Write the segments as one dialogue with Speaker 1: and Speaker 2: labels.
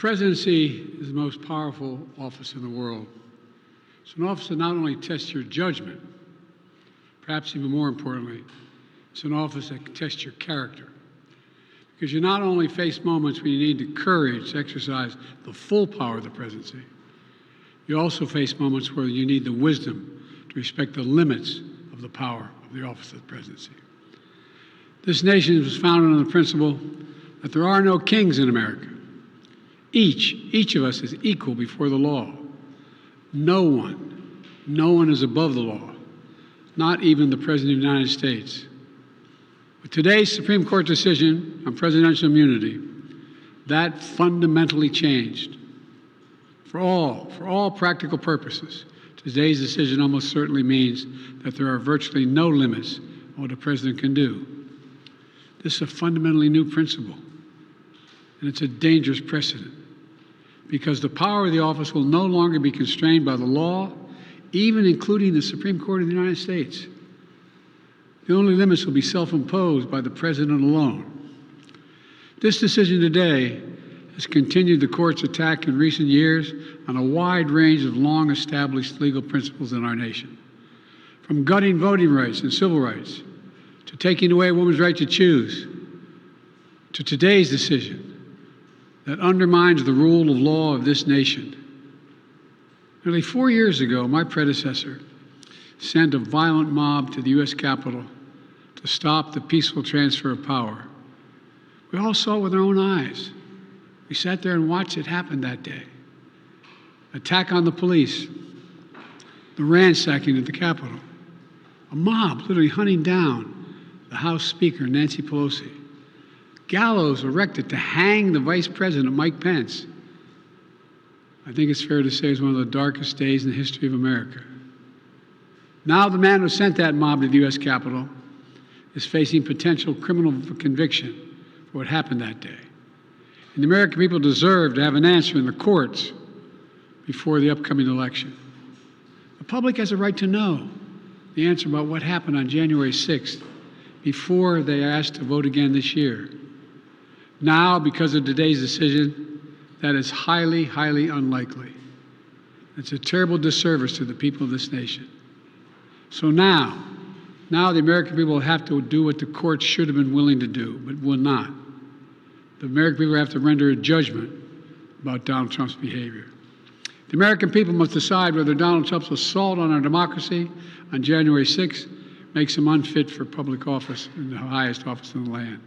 Speaker 1: presidency is the most powerful office in the world. It's an office that not only tests your judgment, perhaps even more importantly, it's an office that can test your character. Because you not only face moments when you need the courage to exercise the full power of the presidency, you also face moments where you need the wisdom to respect the limits of the power of the office of the presidency. This nation was founded on the principle that there are no kings in America. Each of us is equal before the law. No one is above the law, not even the President of the United States. With today's Supreme Court decision on presidential immunity, that fundamentally changed. For all practical purposes, today's decision almost certainly means that there are virtually no limits on what a president can do. This is a fundamentally new principle, and it's a dangerous precedent, because the power of the office will no longer be constrained by the law, even including the Supreme Court of the United States. The only limits will be self-imposed by the president alone. This decision today has continued the court's attack in recent years on a wide range of long-established legal principles in our nation, from gutting voting rights and civil rights, to taking away a woman's right to choose, to today's decision that undermines the rule of law of this nation. Nearly 4 years ago, my predecessor sent a violent mob to the U.S. Capitol to stop the peaceful transfer of power. We all saw it with our own eyes. We sat there and watched it happen that day. Attack on the police, the ransacking at the Capitol, a mob literally hunting down the House Speaker, Nancy Pelosi, gallows erected to hang the Vice President, Mike Pence. I think it's fair to say it's one of the darkest days in the history of America. Now the man who sent that mob to the U.S. Capitol is facing potential criminal conviction for what happened that day. And the American people deserve to have an answer in the courts before the upcoming election. The public has a right to know the answer about what happened on January 6th before they are asked to vote again this year. Now, because of today's decision, that is highly, highly unlikely. It's a terrible disservice to the people of this nation. So now the American people will have to do what the courts should have been willing to do, but will not. The American people have to render a judgment about Donald Trump's behavior. The American people must decide whether Donald Trump's assault on our democracy on January 6th makes him unfit for public office in the highest office in the land.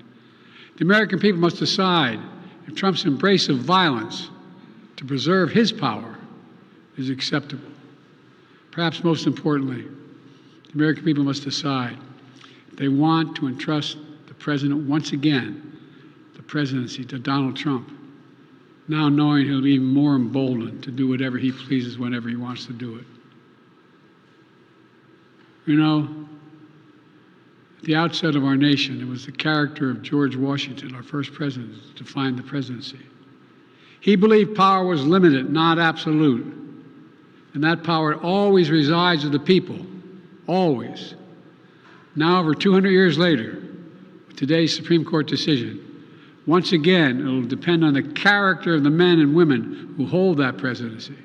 Speaker 1: The American people must decide if Trump's embrace of violence to preserve his power is acceptable. Perhaps most importantly, the American people must decide if they want to entrust the president once again, the presidency, to Donald Trump, now knowing he'll be even more emboldened to do whatever he pleases whenever he wants to do it. You know, at the outset of our nation, it was the character of George Washington, our first president, that defined the presidency. He believed power was limited, not absolute, and that power always resides with the people, always. Now, over 200 years later, with today's Supreme Court decision, once again, it will depend on the character of the men and women who hold that presidency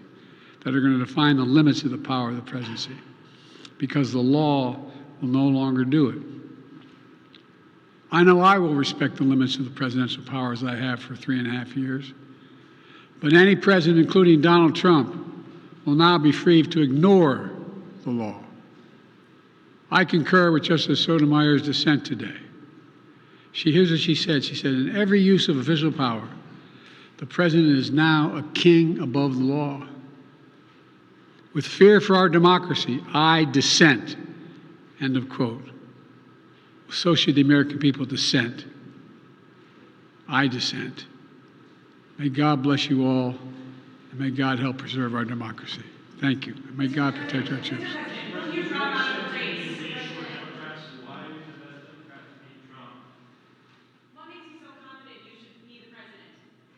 Speaker 1: that are going to define the limits of the power of the presidency, because the law will no longer do it. I know I will respect the limits of the presidential powers I have for 3.5 years, but any president, including Donald Trump, will now be free to ignore the law. I concur with Justice Sotomayor's dissent today. Here's what she said. She said, in every use of official power, the president is now a king above the law. With fear for our democracy, I dissent. End of quote. So should the American people dissent. I dissent. May God bless you all, and may God help preserve our democracy. Thank you. And may God protect our troops.